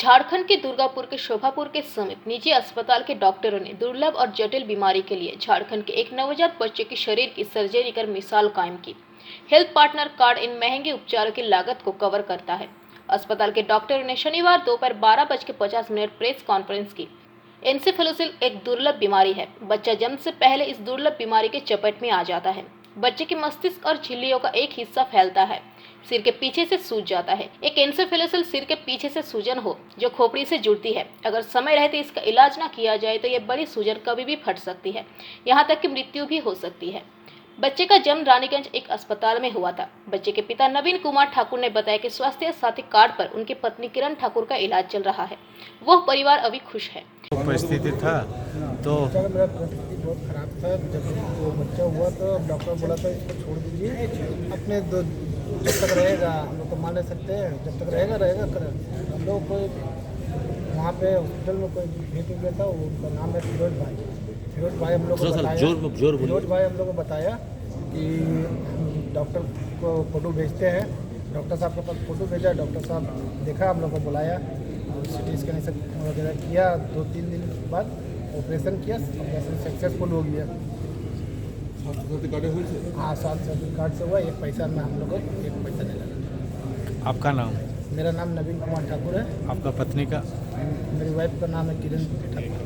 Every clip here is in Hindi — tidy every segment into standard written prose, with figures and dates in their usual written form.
झारखंड के दुर्गापुर के शोभापुर के समीप निजी अस्पताल के डॉक्टरों ने दुर्लभ और जटिल बीमारी के लिए झारखंड के एक नवजात बच्चे के शरीर की सर्जरी कर मिसाल कायम की। हेल्थ पार्टनर कार्ड इन महंगे उपचारों की लागत को कवर करता है। अस्पताल के डॉक्टरों ने शनिवार दोपहर 12:50 प्रेस कॉन्फ्रेंस की। एन्सेफेलोसिस एक दुर्लभ बीमारी है। बच्चा जन्म से पहले इस दुर्लभ बीमारी के चपेट में आ जाता है। बच्चे के मस्तिष्क और झिल्लियों का एक हिस्सा फैलता है, सिर के पीछे से सूज जाता है। एक एन्सेफेलोसिस सिर के पीछे से सूजन हो जो खोपड़ी से जुड़ती है। अगर समय रहते इसका इलाज न किया जाए तो यह बड़ी सूजन कभी भी फट सकती है, यहाँ तक कि मृत्यु भी हो सकती है। बच्चे का जन्म रानीगंज एक अस्पताल में हुआ था। बच्चे के पिता नवीन कुमार ठाकुर ने बताया कि स्वास्थ्य साथी कार्ड पर उनकी पत्नी किरण ठाकुर का इलाज चल रहा है। वह परिवार अभी खुश है। परिस्थिति था तो मेरा परिस्थिति बहुत खराब था। जब वो बच्चा हुआ तो डॉक्टर बोला था इसको छोड़ दीजिए, अपने जब तक रहेगा हम लोग को मान नहीं सकते हैं, जब तक रहेगा कर हम लोग कोई वहाँ पे हॉस्पिटल में कोई भेंट हो गया था, उनका नाम है फिरोज भाई हम लोग को बताया। फिरोज भाई हम लोग को बताया कि डॉक्टर को फ़ोटो भेजते हैं। डॉक्टर साहब के पास फ़ोटो भेजा, डॉक्टर साहब देखा, हम लोग को बुलाया और सिटी स्कैन वगैरह किया। 2-3 दिन बाद ऑपरेशन किया, ऑपरेशन सक्सेसफुल हो गया। हाँ, स्वास्थ्य सर्टिफिकेट से हुआ। एक पैसा में हम लोग को एक पैसा नहीं लगा। आपका नाम? मेरा नाम नवीन कुमार ठाकुर है। आपका पत्नी का? मेरी वाइफ का नाम है किरण ठाकुर।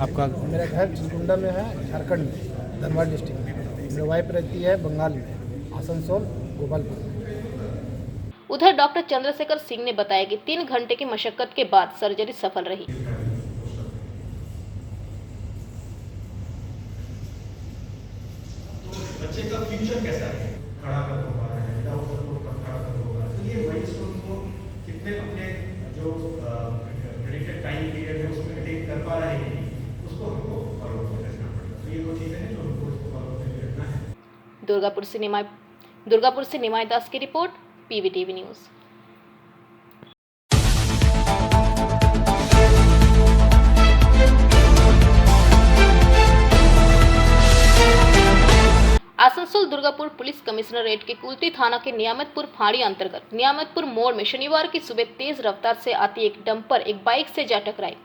आपका? मेरा घर चिलकुंडा में है, झारखंड में, धनबाद डिस्ट्रिक्ट में। मेरी वाइफ रहती है बंगाल में, आसनसोल गोपालपुर। उधर डॉक्टर चंद्रशेखर सिंह ने बताया कि 3 घंटे की मशक्कत के बाद सर्जरी सफल रही। बच्चे का फ्यूचर कैसा है? खड़ा कर पा रहे हैं, खड़ा कर होगा, तो ये माइलस्टोन को कितने अपने जो प्रेडिक्टेड टाइम पीरियड है उसमें अटेन कर पा रहे हैं, उसको हमको फॉलो करना पड़ेगा। तो ये 2 चीजें हैं जो हमको उसको फॉलो करके रखना है। दुर्गापुर से निमाई दास की रिपोर्ट, PVTV news. Asansol Durgapur police commissionerate के कुल्ती थाना के नियामतपुर फाड़ी अंतर्गत नियामतपुर मोड़ में शनिवार की सुबह तेज रफ्तार से आती एक डंपर एक बाइक से जा टकराई,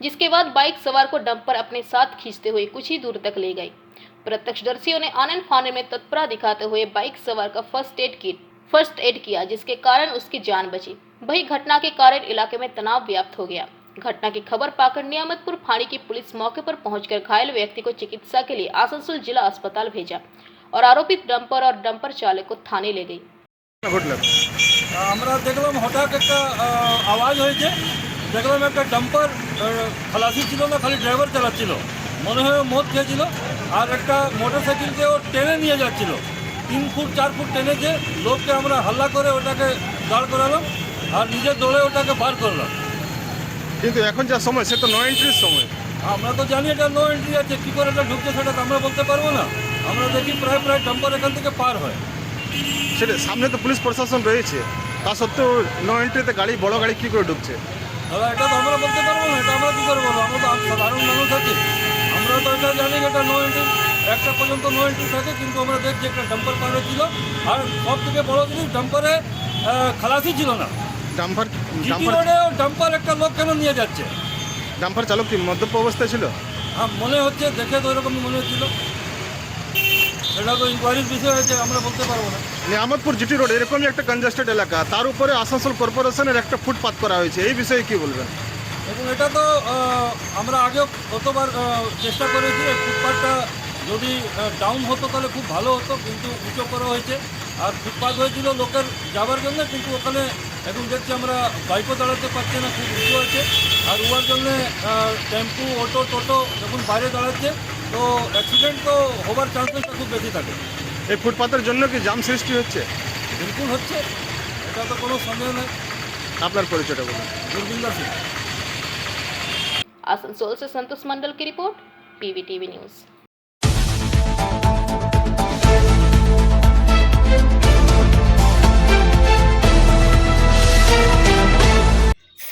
जिसके बाद बाइक सवार को डंपर अपने साथ खींचते हुए कुछ ही दूर तक ले गई। प्रत्यक्षदर्शियों ने आनन फानन में तत्परता दिखाते हुए बाइक सवार का फर्स्ट एड किया, जिसके कारण उसकी जान बची। वही घटना के कारण इलाके में तनाव व्याप्त हो गया। घटना की खबर पाकर नियामतपुर फाड़ी की पुलिस मौके पर पहुंचकर घायल व्यक्ति को चिकित्सा के लिए आसनसोल जिला अस्पताल भेजा और आरोपित डंपर और डंपर चालक को थाने ले गई। আমরা দেখলাম হঠাৎ একটা আওয়াজ হয়েছে, দেখলাম একটা ডাম্পার খালাসি ছিল না, খালি ড্রাইভার চালাচ্ছিল, মনে হয় মদ খেয়েছিল, আর একটা মোটরসাইকেলকে ও টেনে নিয়ে যাচ্ছিল। 3 ফুট 4 ফুট টেনে যে লোককে আমরা হাল্লা করে ওটাকে দাঁড় করালাম আর নিজের দৌড়ে ওটাকে বার করলাম। কিন্তু এখন যা সময় সে তো নো এন্ট্রির সময়। আমরা তো জানি এটা নো এন্ট্রি আছে, কী করে এটা ঢুকছে সেটা তো আমরা বলতে পারবো না। আমরা দেখি প্রায় ডাম্পার এখান থেকে পার হয়। সেটা সামনে তো পুলিশ প্রশাসন রয়েছে, তা সত্ত্বেও নো এন্ট্রিতে গাড়ি বড় গাড়ি কী করে ঢুকছে? দাদা এটা তো আমরা বলতে পারবো না, এটা আমরা কী করে বলবো? আমরা তো সাধারণ মানুষ আছি, আমরা তো এটা জানি এটা নো এন্ট্রি, একটা পর্যন্ত নো এন্ট্রি থাকে, কিন্তু আমরা দেখছি একটা ডাম্পার পার হয়েছিল। আর সব থেকে বড় জিনিস ডাম্পারে খালাসি ছিল না। ডাম্পার ডাম্পার একটা লোক কেন নিয়ে যাচ্ছে? ডাম্পার চালক কি মদ্যপ অবস্থায় ছিল? হ্যাঁ, মনে হচ্ছে, দেখে তো এরকমই মনে হচ্ছিল। এটা তো ইনকোয়ারির বিষয় হয়েছে, আমরা বলতে পারবো না। নিয়ামতপুর জিটি রোড এরকমই একটা কনজেস্টেড এলাকা, তার উপরে আসানসোল কর্পোরেশনের একটা ফুটপাত করা হয়েছে, এই বিষয়ে কি বলবেন? এবং এটা তো আমরা আগেও কতবার চেষ্টা করেছি, এই ফুটপাথটা যদি ডাউন হতো তাহলে খুব ভালো হতো, কিন্তু উঁচু করা হয়েছে। আর ফুটপাথ হয়েছিল লোকের যাওয়ার জন্য, কিন্তু ওখানে এখন দেখছি আমরা বাইকও দাঁড়াতে পারছি না, খুব উঁচু আছে। আর উয়ার জন্যে টেম্পু, অটো, টোটো যখন বাইরে দাঁড়াচ্ছে তো অ্যাক্সিডেন্ট তো হবার চান্সেসটা খুব বেশি থাকে। এই ফুটপাতের জন্য কি জাম সৃষ্টি হচ্ছে? বিলকুল হচ্ছে, এটা তো কোনো সন্দেহ নেই। আপনার পরিচয়টা বলুন। गुरबिंदर सिंह। आसनसोल से संतोष मंडल की रिपोर्ट, पीवीटीवी न्यूज।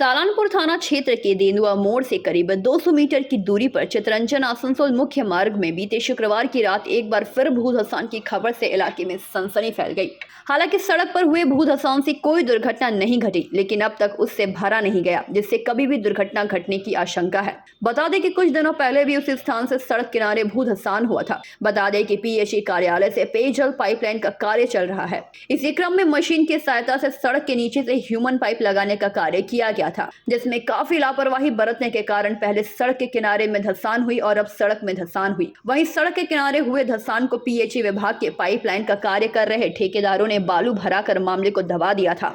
सालानपुर थाना क्षेत्र के देंदुआ मोड़ से करीब 200 मीटर की दूरी पर चितरंजन आसनसोल मुख्य मार्ग में बीते शुक्रवार की रात एक बार फिर भूधसान की खबर से इलाके में सनसनी फैल गई। हालांकि सड़क पर हुए भूधसान से कोई दुर्घटना नहीं घटी, लेकिन अब तक उससे भरा नहीं गया, जिससे कभी भी दुर्घटना घटने की आशंका है। बता दें कि कुछ दिनों पहले भी उस स्थान से सड़क किनारे भूधसान हुआ था। बता दें कि पीएचई कार्यालय से पेयजल पाइपलाइन का कार्य चल रहा है। इसी क्रम में मशीन की सहायता से सड़क के नीचे से ह्यूमन पाइप लगाने का कार्य किया गया था, जिसमें काफी लापरवाही बरतने के कारण पहले सड़क के किनारे में धंसान हुई और अब सड़क में धंसान हुई। वहीं सड़क के किनारे हुए धंसान को पीएचई विभाग के पाइपलाइन का कार्य कर रहे ठेकेदारों ने बालू भराकर मामले को दबा दिया था।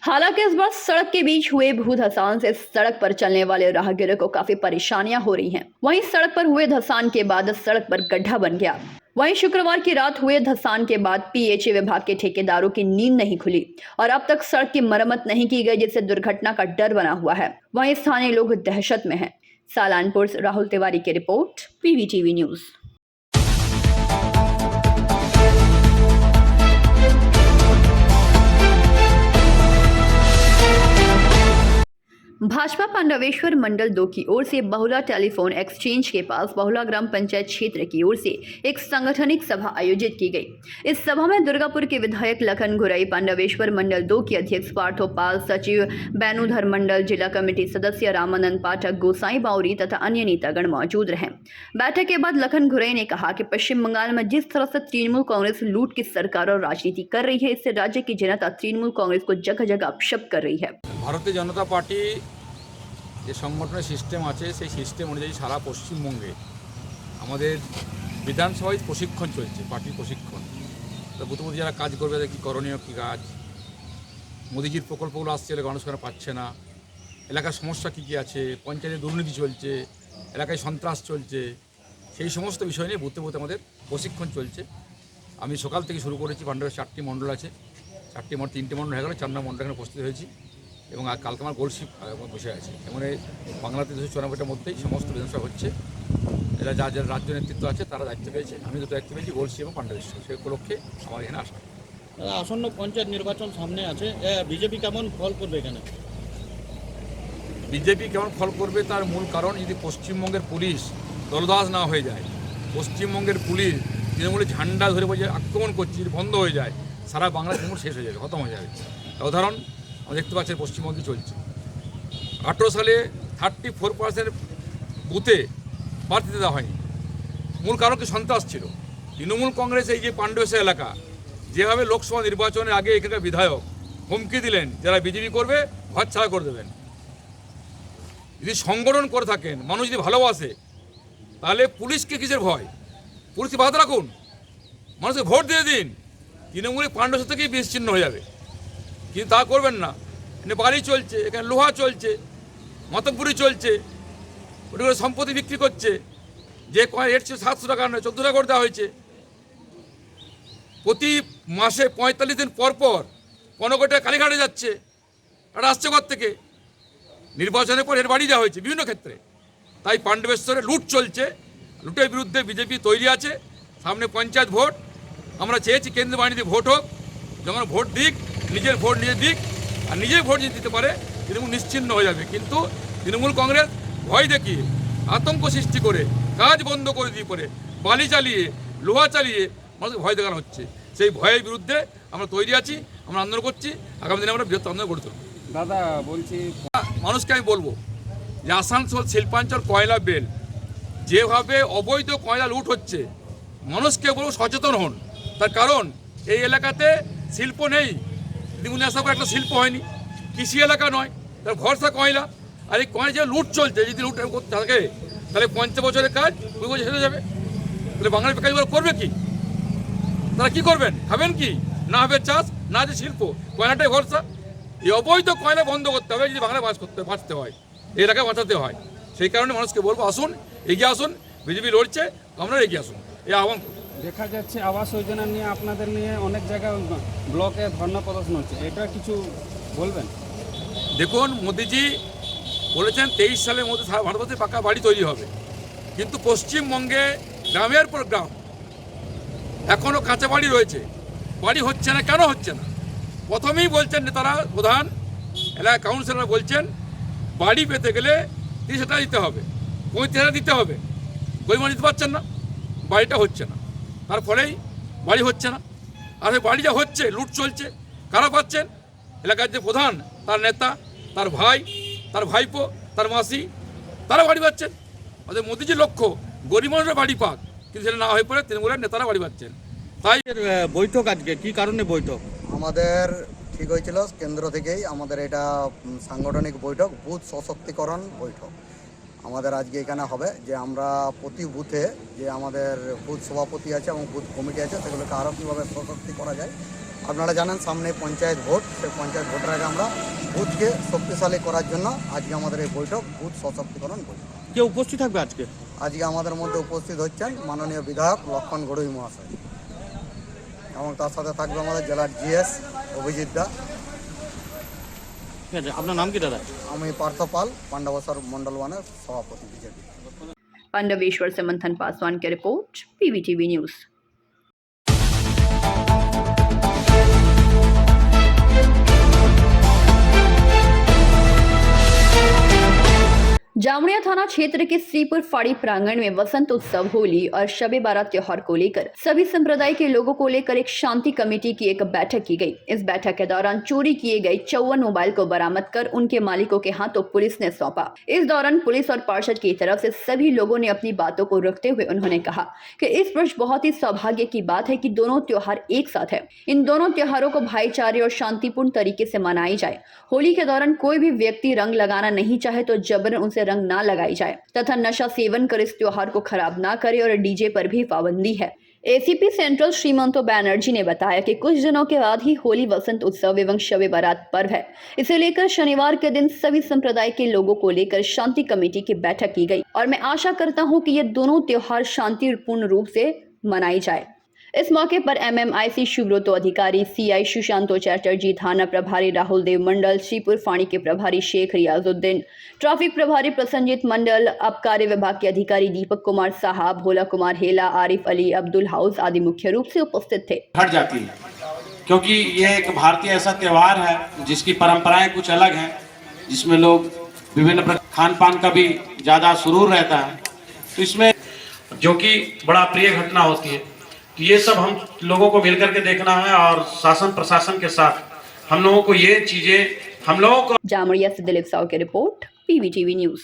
हालांकि इस बार सड़क के बीच हुए भूधसान से सड़क पर चलने वाले राहगीरों को काफी परेशानियां हो रही हैं। वहीं सड़क पर हुए धंसान के बाद सड़क पर गड्ढा बन गया। वहीं शुक्रवार की रात हुए धंसान के बाद पीएचई विभाग के ठेकेदारों की नींद नहीं खुली और अब तक सड़क की मरम्मत नहीं की गई, जिससे दुर्घटना का डर बना हुआ है। वहीं स्थानीय लोग दहशत में हैं। सालानपुर से राहुल तिवारी की रिपोर्ट, पीवीटीवी न्यूज। भाजपा पांडवेश्वर मंडल 2 की ओर से बहुला टेलीफोन एक्सचेंज के पास बहुला ग्राम पंचायत क्षेत्र की ओर से एक सांगठनिक सभा आयोजित की गई। इस सभा में दुर्गापुर के विधायक लखन घुराई, पांडवेश्वर मंडल 2 के अध्यक्ष पार्थोपाल, सचिव बैनुधर मंडल, जिला कमेटी सदस्य रामानंद पाठक, गोसाई बाउरी तथा अन्य नेतागण मौजूद रहे। बैठक के बाद लखन घुराई ने कहा कि पश्चिम बंगाल में जिस तरह से तृणमूल कांग्रेस लूट की सरकार और राजनीति कर रही है, इससे राज्य की जनता तृणमूल कांग्रेस को जगह जगह अपशब्द कर रही है। ভারতীয় জনতা পার্টি যে সংগঠনের সিস্টেম আছে সেই সিস্টেম অনুযায়ী সারা পশ্চিমবঙ্গে আমাদের বিধানসভায় প্রশিক্ষণ চলছে, পার্টির প্রশিক্ষণ। তো প্রথমত যারা কাজ করবে তাদের কী করণীয়, কী কাজ, মোদিজির প্রকল্পগুলো আসছে এলাকা মানুষ কেন পাচ্ছে না, এলাকার সমস্যা কী কী আছে, পঞ্চায়েতে দুর্নীতি চলছে, এলাকায় সন্ত্রাস চলছে, সেই সমস্ত বিষয় নিয়ে বুথে বুথে আমাদের প্রশিক্ষণ চলছে। আমি সকাল থেকে শুরু করেছি। পাণ্ডবের 4টি মণ্ডল আছে, 3টে মণ্ডল হয়ে গেল, 4 নম্বর মণ্ডল এখানে উপস্থিত হয়েছি এবং কালকে আমার গোলশিপ বসে আছে। এমন বাংলাতে 294টার মধ্যেই সমস্ত বিধানসভা হচ্ছে। এরা যারা রাজ্য নেতৃত্ব আছে তারা দায়িত্ব পেয়েছে, আমি দুটো দায়িত্ব পেয়েছি, গোলশিপ এবং পাণ্ডবেশ্বর। সেই উপলক্ষে আমার এখানে আসা। আসন্ন পঞ্চায়েত নির্বাচন সামনে আছে, বিজেপি কেমন ফল করবে এখানে? বিজেপি কেমন ফল করবে তার মূল কারণ, যদি পশ্চিমবঙ্গের পুলিশ দলদাস না হয়ে যায়, পশ্চিমবঙ্গের পুলিশ তৃণমূলের ঝান্ডা ধরে বসে আক্রমণ করছে, যদি বন্ধ হয়ে যায়, সারা বাংলা তৃণমূল শেষ হয়ে যাবে, খতম হয়ে যাবে। উদাহরণ আমরা দেখতে পাচ্ছি পশ্চিমবঙ্গে চলছে। 18 সালে 34% বুথে প্রার্থী দেওয়া হয়নি। মূল কারণ কি? সন্ত্রাস ছিল। তৃণমূল কংগ্রেস এই যে পাণ্ডবেশ্বর এলাকা, যেভাবে লোকসভা নির্বাচনের আগে এখানকার বিধায়ক হুমকি দিলেন যারা বিজেপি করবে ঘর ছাড়া করে দেবেন। যদি সংগঠন করে থাকেন, মানুষ যদি ভালোবাসে, তাহলে পুলিশকে কিসের ভয়? পুলিশকে বাদ রাখুন, মানুষকে ভোট দিয়ে দিন, তৃণমূলের পাণ্ডবেশ্বর থেকেই বিচ্ছিন্ন হয়ে যাবে। কিন্তু তা করবেন না। এখানে বাড়ি চলছে, এখানে লোহা চলছে, মাতব্বরি চলছে, ওটা সম্পত্তি বিক্রি করছে। যে কয়েন রেট ছিল 700 টাকা, 14 টাকা করে দেওয়া হয়েছে। প্রতি মাসে 45 দিন পর পর 15 কোটি টাকা কালীঘাটে যাচ্ছে, এটা আসছে ঘর থেকে। নির্বাচনের পর এর বাড়ি দেওয়া হয়েছে বিভিন্ন ক্ষেত্রে। তাই পাণ্ডবেশ্বরে লুট চলছে, লুটের বিরুদ্ধে বিজেপি তৈরি আছে। সামনে পঞ্চায়েত ভোট, আমরা চেয়েছি কেন্দ্রীয় বাহিনীতে ভোট হোক, যখন ভোট দিক, নিজের ভোট নিজে দিক, আর নিজের ভোট যদি দিতে পারে তৃণমূল নিশ্চিন্ন হয়ে যাবে। কিন্তু তৃণমূল কংগ্রেস ভয় দেখিয়ে, আতঙ্ক সৃষ্টি করে, কাজ বন্ধ করে দিয়ে পরে বালি চালিয়ে, লোহা চালিয়ে মানুষকে ভয় দেখানো হচ্ছে। সেই ভয়ের বিরুদ্ধে আমরা তৈরি আছি, আমরা আন্দোলন করছি। আগামী দিনে আমরা বৃহত্তর আন্দোলন গড়ে তুলব। দাদা বলছি, মানুষকে আমি বলবো যে আসানসোল শিল্পাঞ্চল কয়লা বেল যেভাবে অবৈধ কয়লা লুট হচ্ছে, মানুষকে বলবো সচেতন হন। তার কারণ এই এলাকাতে শিল্প নেই, দিগুনি আশা করে একটা শিল্প হয়নি, কৃষি এলাকা নয়, তার ভরসা কয়লা। আর এই কয়লা যে লুট চলছে, যদি লুট করতে থাকে তাহলে 50 বছরের কাজ 2 বছর হেরে যাবে। তাহলে বাঙালি বেকারিগুলো করবে কি? তারা কি করবেন? খাবেন কি? না হবে চাষ, না আছে শিল্প, কয়লাটাই ভরসা। এই অবৈধ কয়লা বন্ধ করতে হবে যদি বাংলায় বাঁচতে হয়, এই এলাকায় বাঁচাতে হয়। সেই কারণে মানুষকে বলবো, আসুন, এগিয়ে আসুন। বিজেপি লড়ছে, আমরা এগিয়ে আসুন, এই আহ্বান। দেখা যাচ্ছে আবাস যোজনা নিয়ে আপনাদের নিয়ে অনেক জায়গায় ব্লকে ধর্ণা প্রদর্শন হচ্ছে, এটা কিছু বলবেন? দেখুন, মোদিজি বলেছেন 23 সালের মধ্যে সারা ভারতবর্ষে পাকা বাড়ি তৈরি হবে, কিন্তু পশ্চিমবঙ্গে গ্রামের পর গ্রাম এখনও কাঁচা বাড়ি রয়েছে। বাড়ি হচ্ছে না, কেন হচ্ছে না? প্রথমেই বলছেন নেতারা, প্রধান এলাকা কাউন্সিলর বলছেন বাড়ি পেতে গেলে 30 টাকা দিতে হবে, 35 টাকা দিতে হবে। গরিব মানুষ দিতে পারছেন না, বাড়িটা হচ্ছে না, তার ফলেই বাড়ি হচ্ছে না। আর এই বাড়ি যা হচ্ছে, লুট চলছে, কারা পাচ্ছেন? এলাকার যে প্রধান, তার নেতা, তার ভাই, তার ভাইপো, তার মাসি, তারা বাড়ি পাচ্ছেন। আমাদের মোদিজির লক্ষ্য গরিব মানুষরা বাড়ি পাক, কিন্তু সেটা না হয়ে পড়ে তৃণমূলের নেতারা বাড়ি পাচ্ছেন। তাই বৈঠক আজকে কি কারণে বৈঠক? আমাদের ঠিক হয়েছিল কেন্দ্র থেকেই আমাদের এটা সাংগঠনিক বৈঠক, বুথ সশক্তিকরণ বৈঠক আমাদের আজকে এখানে হবে। যে আমরা প্রতি বুথে যে আমাদের বুথ সভাপতি আছে এবং বুথ কমিটি আছে, সেগুলোকে আরও কীভাবে সশক্তি করা যায়। আপনারা জানেন সামনে পঞ্চায়েত ভোট, সেই পঞ্চায়েত ভোটের আগে আমরা বুথকে শক্তিশালী করার জন্য আজকে আমাদের এই বৈঠক, বুথ সশক্তিকরণ বৈঠক। কে উপস্থিত থাকবে আজকে? আজকে আমাদের মধ্যে উপস্থিত হচ্ছেন মাননীয় বিধায়ক লক্ষণ গড়ুই মহাশয়, এবং তার সাথে থাকবে আমাদের জেলার জিএস অভিজিৎ দা। ঠিক আছে, আপনার নাম কি দাদা? আমি পার্থ পাল, पांडवसर मंडल 1 सभापति बीजेपी। पांडवेश्वर से मंथन पासवान की रिपोर्ट, पीवीटीवी न्यूज। जामुड़िया थाना क्षेत्र के श्रीपुर फाड़ी प्रांगण में वसंत उत्सव, होली और शबे बारात त्योहार को लेकर सभी संप्रदाय के लोगों को लेकर एक शांति कमेटी की एक बैठक की गई। इस बैठक के दौरान चोरी किए गए 54 मोबाइल को बरामद कर उनके मालिकों के हाथों पुलिस ने सौंपा। इस दौरान पुलिस और पार्षद की तरफ से सभी लोगों ने अपनी बातों को रखते हुए उन्होंने कहा कि इस वर्ष बहुत ही सौभाग्य की बात है कि दोनों त्योहार एक साथ है। इन दोनों त्योहारों को भाईचारे और शांतिपूर्ण तरीके से मनाई जाए। होली के दौरान कोई भी व्यक्ति रंग लगाना नहीं चाहे तो जबरन उनसे रंग ना लगाई जाए तथा नशा सेवन कर इस त्योहार को खराब ना करे, और डीजे पर भी पाबंदी है। एसीपी सेंट्रल श्रीमंतो बैनर्जी ने बताया कि कुछ दिनों के बाद ही होली, वसंत उत्सव एवं शबे बारात पर्व है। इसे लेकर शनिवार के दिन सभी संप्रदाय के लोगों को लेकर शांति कमेटी की बैठक की गई, और मैं आशा करता हूं कि ये दोनों त्योहार शांतिपूर्ण रूप से मनाई जाए। इस मौके पर एमएमआईसी सुब्रतो अधिकारी, सीआई सुशांतो चैटर्जी, थाना प्रभारी राहुल देव मंडल, श्रीपुर फाणी के प्रभारी शेख रियाजुद्दीन, ट्रैफिक प्रभारी प्रसन्नजीत मंडल, आबकारी विभाग के अधिकारी दीपक कुमार साहा, भोला कुमार हेला, आरिफ अली, अब्दुल हाउस आदि मुख्य रूप से उपस्थित थे। हट जाती है, क्योंकि ये एक भारतीय ऐसा त्योहार है जिसकी परंपराएं कुछ अलग हैं, जिसमें लोग विभिन्न खान पान का भी ज़्यादा सुरूर रहता है, तो इसमें जो कि बड़ा प्रिय घटना होती है। ये सब हम लोगों को मिलकर के देखना है, और शासन प्रशासन के साथ हम लोगों को ये चीजें हम लोगों को। जामुड़िया से दिलीप साव की रिपोर्ट, पीवीटीवी न्यूज।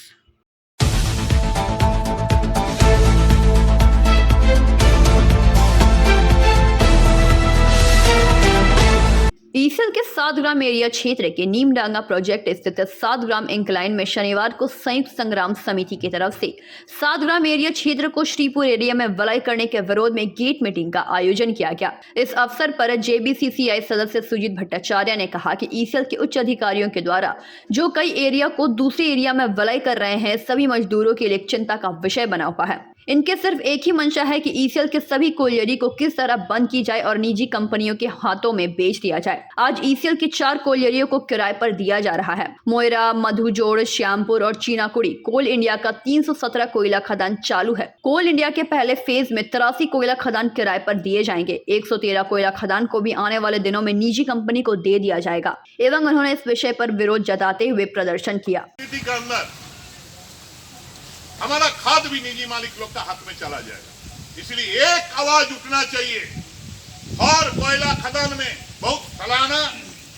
ईसल के 7 ग्राम एरिया क्षेत्र के नीमडांगा प्रोजेक्ट स्थित 7 ग्राम इंक्लाइन में शनिवार को संयुक्त संग्राम समिति की तरफ से 7 ग्राम एरिया क्षेत्र को श्रीपुर एरिया में विलय करने के विरोध में गेट मीटिंग का आयोजन किया गया। इस अवसर पर जेबीसीसीआई सदस्य सुजीत भट्टाचार्य ने कहा कि ईसल के उच्च अधिकारियों के द्वारा जो कई एरिया को दूसरे एरिया में विलय कर रहे हैं, सभी मजदूरों के लिए चिंता का विषय बना हुआ है। इनके सिर्फ एक ही मंशा है कि ईसीएल के सभी कोयलरी को किस तरह बंद की जाए और निजी कंपनियों के हाथों में बेच दिया जाए। आज ईसीएल की 4 कोयलरियों को किराए पर दिया जा रहा है। मोयरा, मधुजोड़, श्यामपुर और चीनाकुड़ी कोल इंडिया का 317 कोयला खदान चालू है। कोल इंडिया के पहले फेज में 83 कोयला खदान किराए पर दिए जाएंगे। 113 कोयला खदान को भी आने वाले दिनों में निजी कंपनी को दे दिया जाएगा। एवं उन्होंने इस विषय पर विरोध जताते हुए प्रदर्शन किया। हमारा खाद भी निजी मालिक लोग का हाथ में चला जाएगा, इसलिए एक आवाज उठना चाहिए। और कोयला खदान में बहुत सराहना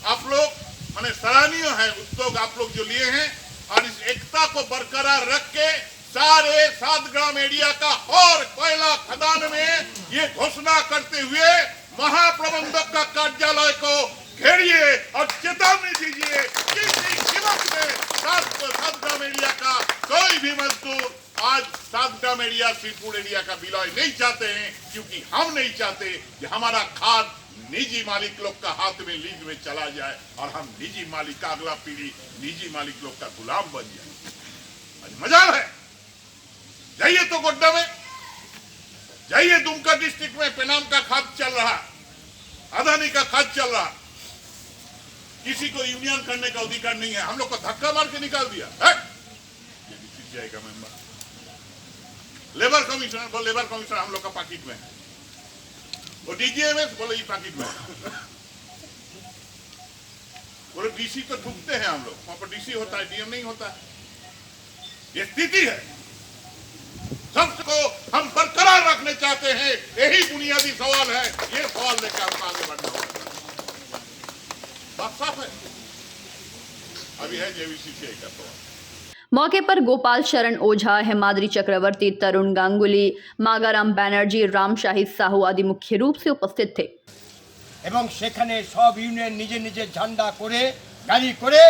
आप लोग माने सराहनीय है उद्योग आप लोग जो लिए हैं, और इस एकता को बरकरार रख के सारे 7 ग्राम एरिया का और कोयला खदान में ये घोषणा करते हुए महाप्रबंधक का कार्यालय को घेरिए और चेतावनी दीजिए कि किसी कीमत में 7 ग्राम एरिया का कोई भी मजदूर आज 7 ग्राम एरिया श्रीपुर एरिया का विलय नहीं चाहते हैं, क्योंकि हम नहीं चाहते कि हमारा खाद निजी मालिक लोग का हाथ में लीज में चला जाए और हम निजी मालिक का अगला पीढ़ी निजी मालिक लोग का गुलाम बन जाए। आज मजाल है, जाइए तो गोड्डा में जाइए, दुमका डिस्ट्रिक्ट में पेनाम का खाद चल रहा, अदानी का खाद चल रहा, किसी को यूनियन करने का अधिकार नहीं है। हम लोग को धक्का मार के निकाल दिया है। जाएगा मेंबर लेबर कमीशनर बोल, लेबर कमीशनर हम लोग का पाकिट में है, वो डीजीएमएस बोले ये पाकिट में है। बोले डीसी तो ढूंढते हैं हम लोग, वहां पर डीसी होता है, डीएम नहीं होता। ये स्थिति है, सबको हम बरकरार रखने चाहते हैं, यही बुनियादी सवाल है। ये सवाल लेकर हमको आगे बढ़ना होगा। बात साफ है। अभी है जेवीसीसीआई का सवाल। मौके पर गोपाल शरण ओझा, हेमाद्री चक्रवर्ती, तरुण गांगुली, मागाराम बैनर्जी, रामशाही साहू आदि मुख्य रूप से उपस्थित थे। এবং সেখানে সব ইউনিয়ন নিজে নিজে ঝান্ডা করে গাড়ি করে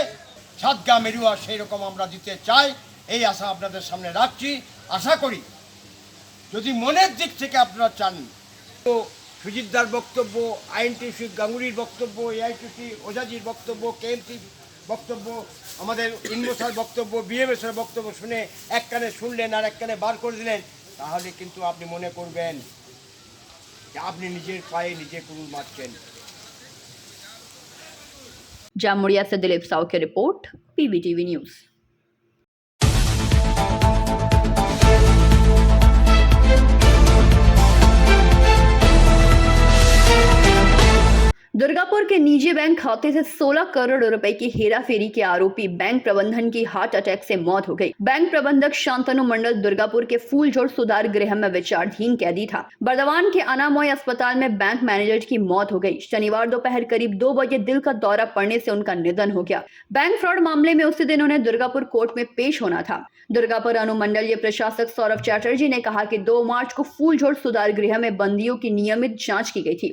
সাতগা মেরুয়া সেই রকম আমরা দিতে চাই, এই আশা আপনাদের সামনে রাখছি। আশা করি যদি মনের দিক থেকে আপনারা চান তো সুজিতদার বক্তব্য, আইএনটিসি গাঙ্গুলির বক্তব্য, এআইটিসি ওঝাজির বক্তব্য, কেএমসি বক্তব্য, আমাদের ইনমোসার বক্তব্য, বিএমএসের বক্তব্য শুনে এক কানে শুনলেন আর এক কানে বার করে দিলেন, তাহলে কিন্তু আপনি মনে করবেন যে আপনি নিজের পায়ে নিজে কুড়ুল মারছেন। जामुड़िया से दिलीप साव की रिपोर्ट, पीवीटीवी न्यूज। दुर्गापुर के निजी बैंक खाते से 16 करोड़ रुपए की हेराफेरी के आरोपी बैंक प्रबंधन की हार्ट अटैक से मौत हो गई। बैंक प्रबंधक शांतनु मंडल दुर्गापुर के फूलझोड़ सुधार गृह में विचाराधीन कैदी था। बर्दवान के अनामोय अस्पताल में बैंक मैनेजर की मौत हो गई। शनिवार दोपहर करीब 2 बजे दिल का दौरा पड़ने से उनका निधन हो गया। बैंक फ्रॉड मामले में उसी दिन उन्हें दुर्गापुर कोर्ट में पेश होना था। दुर्गापुर अनुमंडलीय प्रशासक सौरभ चैटर्जी ने कहा कि 2 मार्च को फूलझोड़ सुधार गृह में बंदियों की नियमित जांच की गई थी।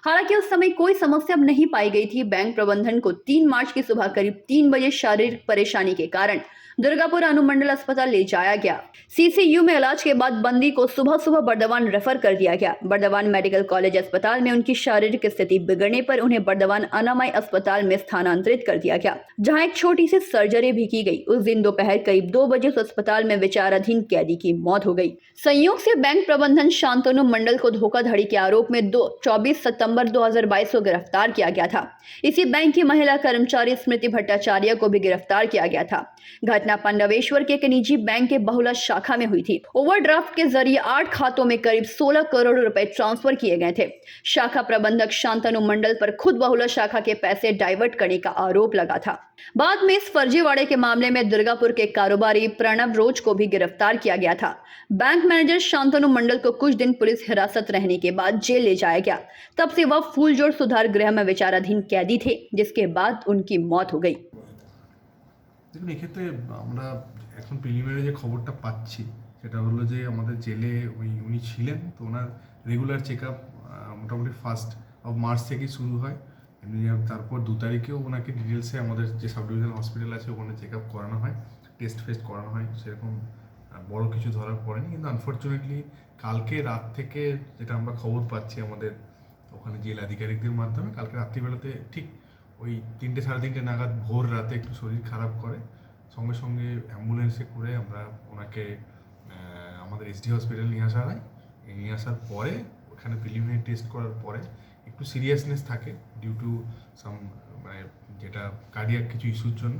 हालांकि उस समय कोई समस्या नहीं पाई गई थी। बैंक प्रबंधन को 3 मार्च की सुबह करीब 3 बजे शारीरिक परेशानी के कारण दुर्गापुर अनुमंडल अस्पताल ले जाया गया। सीसीयू में इलाज के बाद बंदी को सुबह सुबह बर्दवान रेफर कर दिया गया। बर्दवान मेडिकल कॉलेज अस्पताल में उनकी शारीरिक स्थिति बिगड़ने पर उन्हें बर्दवान अनामय अस्पताल में स्थानांतरित कर दिया गया, जहां एक छोटी सी सर्जरी भी की गई। उस दिन दोपहर करीब 2 बजे उस अस्पताल में विचाराधीन कैदी की मौत हो गई। संयोग से बैंक प्रबंधन शांतनु मंडल को धोखाधड़ी के आरोप में 24 सितंबर 2022 को गिरफ्तार किया गया था। इसी बैंक की महिला कर्मचारी स्मृति भट्टाचार्य को भी गिरफ्तार किया गया था। घटना पंडवेश्वर के एक निजी बैंक के बहुला शाखा में हुई थी। ओवरड्राफ्ट के जरिए 8 खातों में करीब 16 करोड़ रुपए ट्रांसफर किए गए थे। शाखा प्रबंधक शांतनु मंडल पर खुद बहुला शाखा के पैसे डाइवर्ट करने का आरोप लगा था। बाद में इस फर्जीवाड़े के मामले में दुर्गापुर के कारोबारी प्रणव रोज को भी गिरफ्तार किया गया था। बैंक मैनेजर शांतनु मंडल को कुछ दिन पुलिस हिरासत रहने के बाद जेल ले जाया गया। तब से वह फूलझोड़ सुधार गृह में विचाराधीन कैदी थे, जिसके बाद उनकी मौत हो गई। দেখুন, এক্ষেত্রে আমরা এখন প্রিলিমিনারি যে খবরটা পাচ্ছি সেটা হলো যে আমাদের জেলে উনি ছিলেন, তো ওনার রেগুলার চেক আপ মোটামুটি 1 মার্চ থেকেই শুরু হয়। এমনি তারপর 2 তারিখেও ওনাকে ডিটেলসে আমাদের যে সাব ডিভিশনাল হসপিটাল আছে ওখানে চেক আপ করানো হয়, টেস্ট ফেস্ট করানো হয়। সেরকম বড় কিছু ধরা পড়েনি, কিন্তু আনফর্চুনেটলি কালকে রাত থেকে যেটা আমরা খবর পাচ্ছি আমাদের ওখানে জেল আধিকারিকদের মাধ্যমে, কালকে রাত্রিবেলাতে ঠিক ওই 3টে সাড়ে 3টে নাগাদ ভোর রাতে একটু শরীর খারাপ করে, সঙ্গে সঙ্গে অ্যাম্বুলেন্সে করে আমরা ওনাকে আমাদের এসডি হসপিটাল নিয়ে আসা হয়। নিয়ে আসার পরে ওখানে প্রিলিমিনারি টেস্ট করার পরে একটু সিরিয়াসনেস থাকে ডিউ টু সাম মানে যেটা কার্ডিয়াক কিছু ইস্যুর জন্য,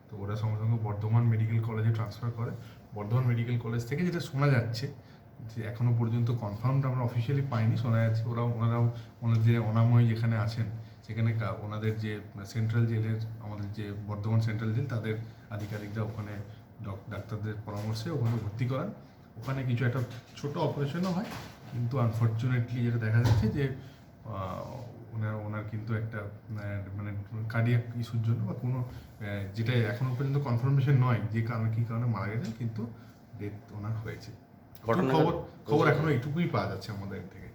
তো ওরা সঙ্গে সঙ্গে বর্ধমান মেডিকেল কলেজে ট্রান্সফার করে। বর্ধমান মেডিকেল কলেজ থেকে যেটা শোনা যাচ্ছে যে এখনও পর্যন্ত কনফার্মড আমরা অফিসিয়ালি পাইনি, শোনা যাচ্ছে ওনারাও ওনাদের যে অনাময় যেখানে আছেন সেখানে ওনাদের যে সেন্ট্রাল জেলের আমাদের যে বর্ধমান সেন্ট্রাল জেল তাদের আধিকারিকরা ওখানে ডাক্তারদের পরামর্শে ওখানে ভর্তি করান। ওখানে কিছু একটা ছোট অপারেশনও হয়, কিন্তু আনফর্চুনেটলি যেটা দেখা যাচ্ছে যে ওনার কিন্তু একটা মানে কার্ডিয়াক ইস্যুর জন্য বা কোনো যেটা এখনও পর্যন্ত কনফার্মেশন নয় যে কী কারণে মারা গেছেন, কিন্তু ডেথ ওনার হয়েছে। খবর এখনও এইটুকুই পাওয়া যাচ্ছে আমাদের থেকে।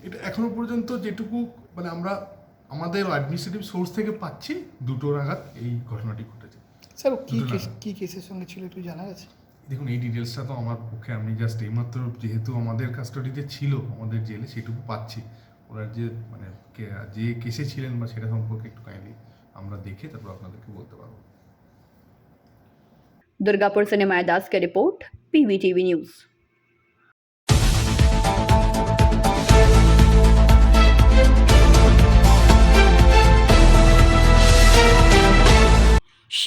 এটা এখনো পর্যন্ত যেটুকু মানে আমরা আমাদের অ্যাডমিনিস্ট্রেটিভ সোর্স থেকে পাচ্ছি 2টো নাগাদ এই ঘটনাটি ঘটেছে। স্যার কি কেসের সঙ্গে ছিল একটু জানা গেছে? দেখুন, এই ডিটেলসটা তো আমার পক্ষে, আমি জাস্ট এইমাত্র যেহেতু আমাদের কাস্টডিতে ছিল আমাদের জেলে সেটুকু পাচ্ছি। ওরা যে মানে যে কেসে ছিলেন বা সেটা সম্পর্কে একটু কাইন্ডলি আমরা দেখে তারপর আপনাদেরকে বলতে পারবো। दुर्गापुर से निमाय दास की रिपोर्ट, पीवीटीवी न्यूज।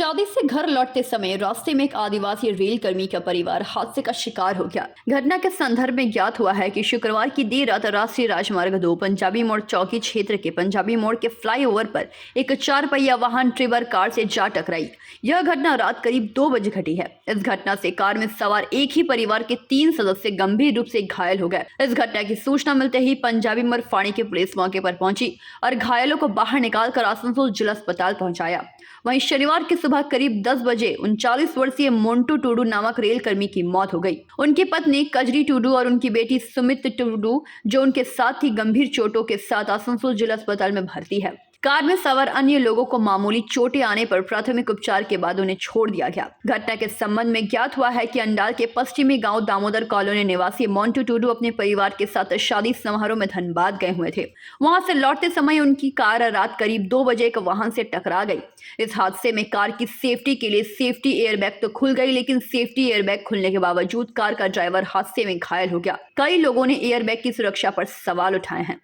शादी से घर लौटते समय रास्ते में एक आदिवासी रेल कर्मी का परिवार हादसे का शिकार हो गया। घटना के संदर्भ में ज्ञात हुआ है कि शुक्रवार की देर रात राष्ट्रीय राजमार्ग 2 पंजाबी मोड़ चौकी क्षेत्र के पंजाबी मोड़ के फ्लाईओवर पर एक 4 पहिया वाहन ट्रिबर कार से जा टकराई। यह घटना रात करीब 2 बजे घटी है। इस घटना से कार में सवार एक ही परिवार के 3 सदस्य गंभीर रूप से घायल हो गए। इस घटना की सूचना मिलते ही पंजाबी मोड़ फाणी की पुलिस मौके पर पहुंची और घायलों को बाहर निकालकर आसनसोल जिला अस्पताल पहुंचाया। वहीं शनिवार की सुबह करीब 10 बजे 39 वर्षीय मोन्टू टुडू नामक रेल कर्मी की मौत हो गई। उनकी पत्नी कजरी टुडू और उनकी बेटी सुमित टुडू जो उनके साथ ही गंभीर चोटों के साथ आसनसोल जिला अस्पताल में भर्ती है। कार में सवार अन्य लोगों को मामूली चोटें आने पर प्राथमिक उपचार के बाद उन्हें छोड़ दिया गया। घटना के संबंध में ज्ञात हुआ है कि अंडाल के पश्चिमी गांव दामोदर कॉलोनी निवासी मोन्टू टुडू अपने परिवार के साथ शादी समारोह में धनबाद गए हुए थे। वहां से लौटते समय उनकी कार रात करीब 2 बजे एक वाहन से टकरा गई। इस हादसे में कार की सेफ्टी के लिए सेफ्टी एयरबैग तो खुल गई, लेकिन सेफ्टी एयरबैग खुलने के बावजूद कार का ड्राइवर हादसे में घायल हो गया। कई लोगों ने एयरबैग की सुरक्षा पर सवाल उठाए हैं।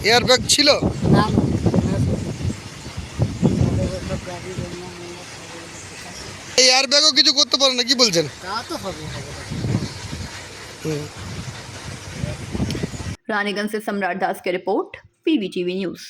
এয়ারব্যাগ ছিল এয়ারব্যাগও কিছু করতে পারে না, কি বলছেন? रानीगंज से सम्राट दास की रिपोर्ट, PVTV न्यूज।